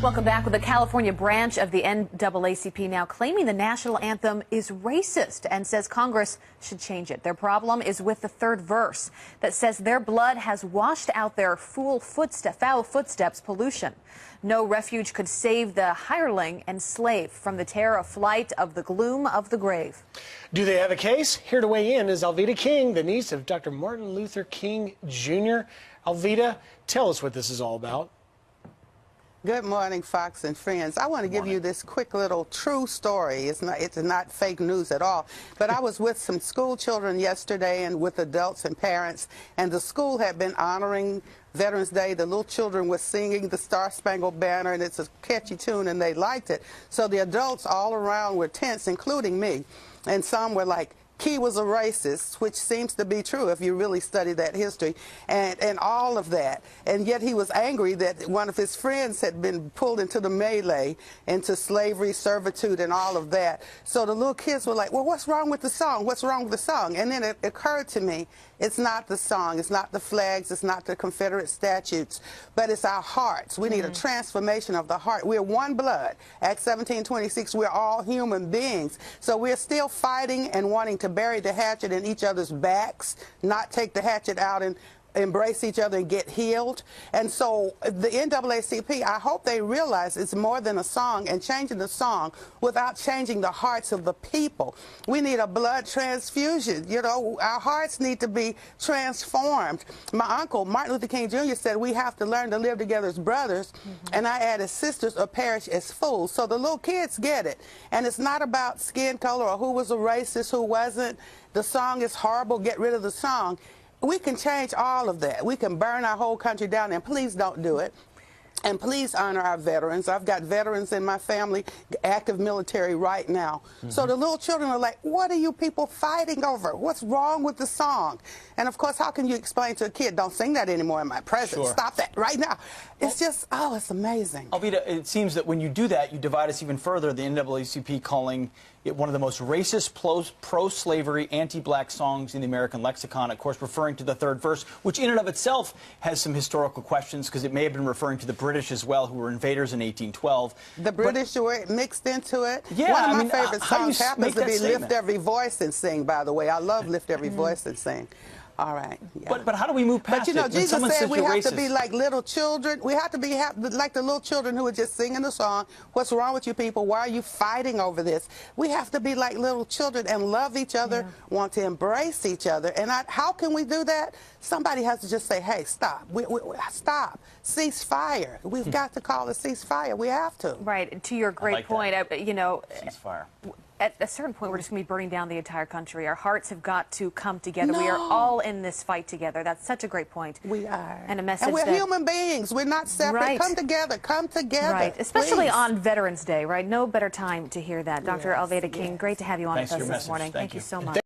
Welcome back. With the California branch of the NAACP now claiming the national anthem is racist and says Congress should change it. Their problem is with the third verse that says their blood has washed out their foul footsteps pollution. No refuge could save the hireling and slave from the terror of flight of the gloom of the grave. Do they have a case? Here to weigh in is Alveda King, the niece of Dr. Martin Luther King Jr. Alveda, tell us what this is all about. Good morning, Fox and friends. I want to give you this quick little true story. It's not fake news at all. But I was with some school children yesterday and with adults and parents, and the school had been honoring Veterans Day. The little children were singing the Star Spangled Banner, and it's a catchy tune, and they liked it. So the adults all around were tense, including me, and some were like, Key was a racist, which seems to be true if you really study that history, and all of that. And yet he was angry that one of his friends had been pulled into the melee, into slavery, servitude, and all of that. So the little kids were like, well, what's wrong with the song? What's wrong with the song? And then it occurred to me, it's not the song, it's not the flags, it's not the Confederate statutes, but it's our hearts. We need a transformation of the heart. We're one blood. Acts 17:26, we're all human beings. So we're still fighting and wanting to bury the hatchet in each other's backs, not take the hatchet out and embrace each other and get healed. And so the NAACP, I hope they realize it's more than a song, and changing the song without changing the hearts of the people. We need a blood transfusion. You know, our hearts need to be transformed. My uncle, Martin Luther King Jr., said we have to learn to live together as brothers, and I added sisters, or perish as fools. So the little kids get it. And it's not about skin color or who was a racist, who wasn't. The song is horrible. Get rid of the song. We can change all of that. We can burn our whole country down, and please don't do it. And please honor our veterans. I've got veterans in my family, active military right now. So the little children are like, what are you people fighting over? What's wrong with the song? And of course, how can you explain to a kid, don't sing that anymore in my presence? Sure. Stop that right now. It's just, oh, it's amazing. Alveda, it seems that when you do that, you divide us even further. The NAACP calling it one of the most racist, pro-slavery, anti-black songs in the American lexicon, of course referring to the third verse, which in and of itself has some historical questions, because it may have been referring to the British as well, who were invaders in 1812. The British were mixed into it. Yeah, one of my favorite songs happens to be statement? Lift Every Voice and Sing, by the way. I love Lift Every Voice and Sing. All right. Yeah. But how do we move past it? But you know, it Jesus said we have racist? to be like little children. We have to be like the little children who are just singing the song. What's wrong with you people? Why are you fighting over this? We have to be like little children and love each other, want to embrace each other. And how can we do that? Somebody has to just say, hey, stop. Stop. Cease fire. We've got to call a ceasefire. We have to. Right. To your great point, you know, ceasefire. At a certain point, we're just going to be burning down the entire country. Our hearts have got to come together. We are all in this fight together. That's such a great point. We are. And a message and we're that, human beings. We're not separate. Right. Come together. Come together. Right. Especially please. on Veterans Day, right? No better time to hear that. Dr. Yes, Alveda King, great to have you on Thanks with for us your this morning. message. Thank you you. so much.